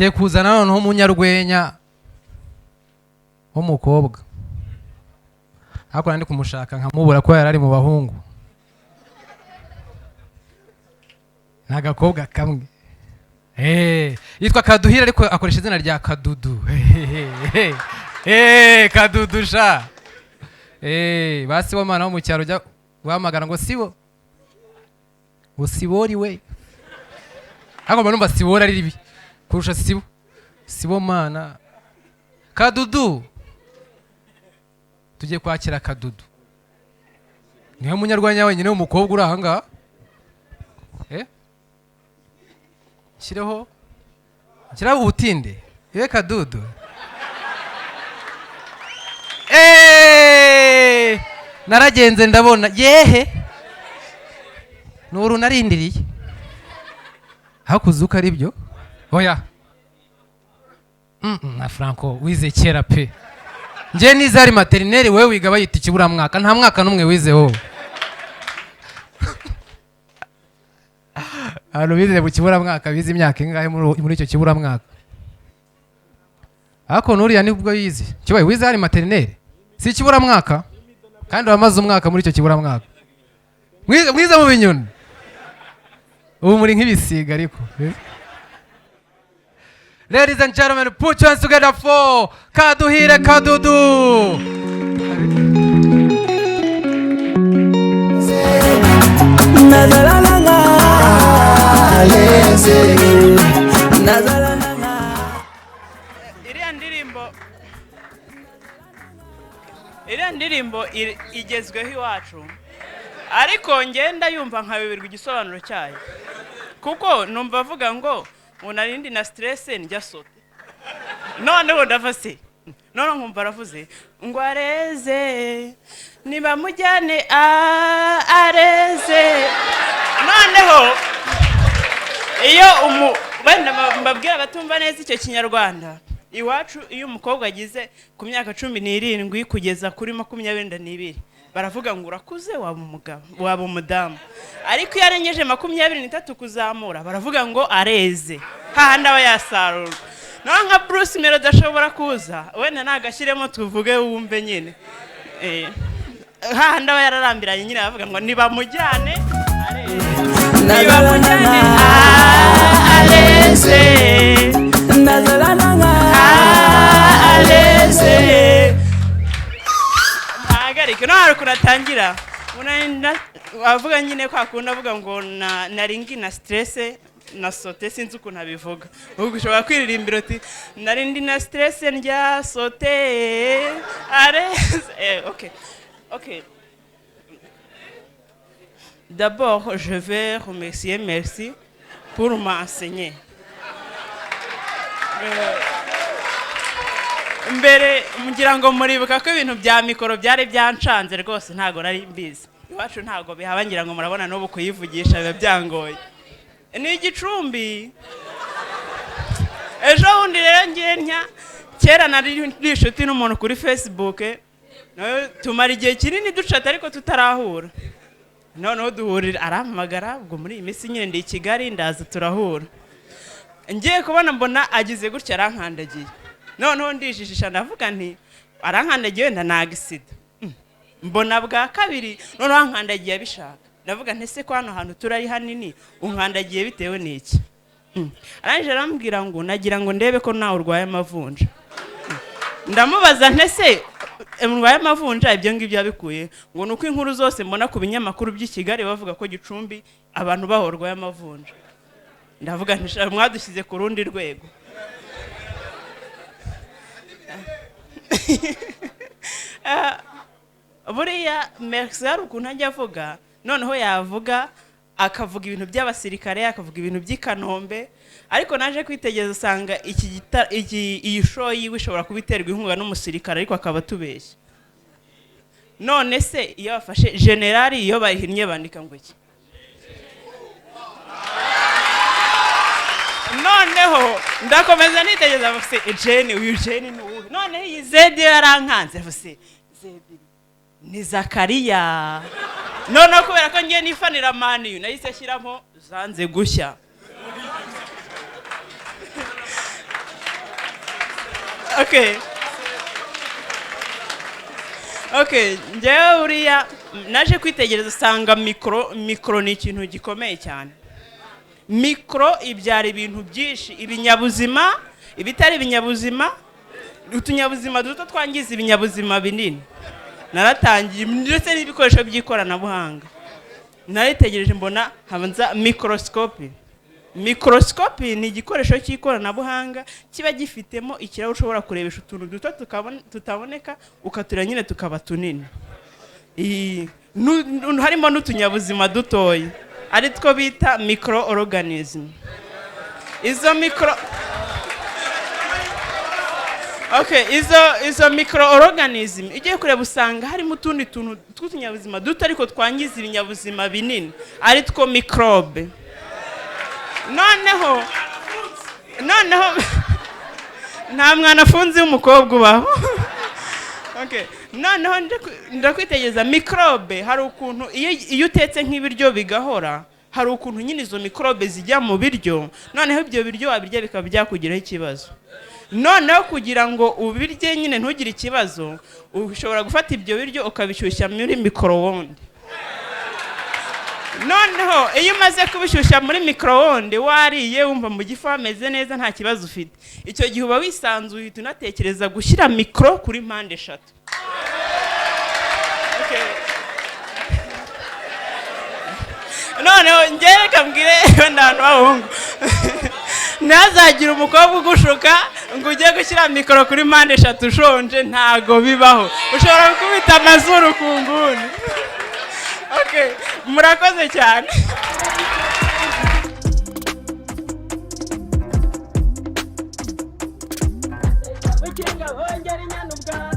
ngiye kuzana noneho umunyarwenya w'umukobwa ariko ndi kumushaka nkamubura ko yarari mu bahungu n'agakobwa kamwe yitwa Kaduhira ariko akoresha izina rya Kadudu Kadudu sha basi wo mana wo mu cyaro jya wamagana ngo sibo usibori we ako bantu basibora ari ribi kurusha sibo mana Kadudu tujye kwakira Kadudu niwe munyarwanya wenyine w'umukobwa uri ahanga Shiraho ubutinde iwe Kadudu naragenze ndabona yehe nuru narindiriye hakuzuka ari byo oya na Franco wize kera pe nje nizari maternelle wewe wiga bayita ikibura mwaka nta mwaka numwe wize ho Alo bize mu kibura mwaka bize imyaka ingahe muri icyo kibura mwaka Ako nuriya nibwo yize kibaye wize ari maternelle si kibura mwaka kandi wamaze umwaka muri icyo kibura mwaka mwiza mu binyoni ubu muri nk'ibisiga ariko Ladies and gentlemen, put your hands together for Kaduhira Kadudu. Iriya ndirimbo igezweho iwacu ariko ngenda yumva nkabibirwa igisobanuro cyayo kuko numva avuga ngo unarindi na stress njya sote noneho ndavase none nkumva aravuze ngo areze niba mujyane areze noneho iyo benda mbabwira batumva neza icyo kinyarwanda iwacu iyo umukobwa agize ku myaka 17 kugeza kuri 22 baravuga ngo urakuze waba umugabo waba umudamu ariko iyo arengeje 23 kuzamura baravuga ngo areze hahandi aba yasarurwa naho nka Bruce Melody ashobora kuza wenda nagashyiremo tuvuge wumve nyine hahandi aba yararambiranye nyine bavuga ngo nibamujyane areze nibamujyane areze areze agarike no hari kuratangira wavuga nyine kwa kundi avuga ngo naringi na stress na sote sinzi uko nabivuga ubwo ushobora kwiririmbira uti narindi na stress ndya sote areze OK D'abord je vais remercier merci pour m'enseigner mbere mugira ngo muribuka ko ibintu bya mikoro byari byancanze rwose ntago nari mbizi iwacu ntago bihabangira ngo murabona no bukuyivugisha biba byangoye ni igicumbi ejo wundi rero ngenya kera nari inshuti n'umuntu kuri Facebook nayo tumara igihe kinini ducata ariko tutarahura noneho duhurira arampamagara ubwo muri iyi minsi nyine ndi i Kigali ndaza turahura ngiye kubona mbona agize gutya arankandagiye noneho ndijijisha ndavuga nti arankandagiye wenda nagisida mbona bwa kabiri noneho ankandagiye abishaka ndavuga nti se ko hano hantu turari hanini unkandagiye bitewe n'iki aranje arambwira ngo nagira ngo ndebe ko nawe urwaye amavunja ndamubaza nti se urwaye amavunja ibyo ngibyo yabikuye ngo nuko inkuru zose mbona ku binyamakuru by'i Kigali bavuga ko Gicumbi abantu bahorwaye amavunja ndavuga nti mwadushyize ku rundi rwego buriya Merci hari ukuntu ajya avuga noneho yavuga akavuga ibintu by'abasirikare akavuga ibintu by'Ikanombe ariko naje kwitegereza usanga iyi show yiwe ishobora kubiterwa inkunga n'umusirikare ariko akaba tubeshye none se iyo bafashe generali iyo bahinnye bandika ngo iki noneho ndakomeza nitegereza bafise Jeni uyu Jeni noneho iyi Zedi yarankanze bafise Zedi ni Zakariya noneho kubera ko ngiye nifanira mani nahise ashyiramo zanze gushya Okay. Okay, njyewe uriya naje kwitegereza usanga mikoro ni ikintu gikomeye cyane. Mikoro ibyara ibintu byinshi, ibinyabuzima, ibitari ibinyabuzima, utunyabuzima duto twangiza ibinyabuzima binini. Naratangiye ndetse n'ibikoresho by'ikoranabuhanga. Naritegereje mbona habanza microscope. Microscope ni igikoresho cy'ikoranabuhanga kiba gifitemo ikirahure ushobora kurebesha utuntu duto tutaboneka ukatura nyine tukaba tunini. Harimo n'utunyabuzima dutoya ari two bita microorganism. Izo microorganism igiye kureba usanga harimo utundi tuntu tw'utunyabuzima duto ariko twangiza ibinyabuzima binini ari two microbe. Noneho nta mwana afunze w'umukobwa ubaho. Okay. Noneho ndakwitegereza microbe hari ukuntu iyo utetse nk'ibiryo bigahora hari ukuntu nyine izo microbe zijya mu biryo noneho ibyo biryo wabirya bikaba byakugiraho ikibazo. Noneho kugira ngo ubirye nyine ntugire ikibazo ushobora gufata ibyo biryo ukabishyushya muri micro-onde. Noneho iyo umaze kubishyushya muri micro-onde wariye wumva mu gifu hameze neza nta kibazo ufite. Icyo gihe uba wisanzuye uhita unatekereza gushyira micro kuri mpande 3. Okay. Noneho ngereka mbwire abantu b'abahungu ntazagira umukobwa ugushuka ngo ujye gushyira mikoro kuri mpande 3 ushonje ntago bibaho. Ushobora gukubita amazuru ku nguni. Okay, murakoze cyane. Ukinga hongera inyana ubwa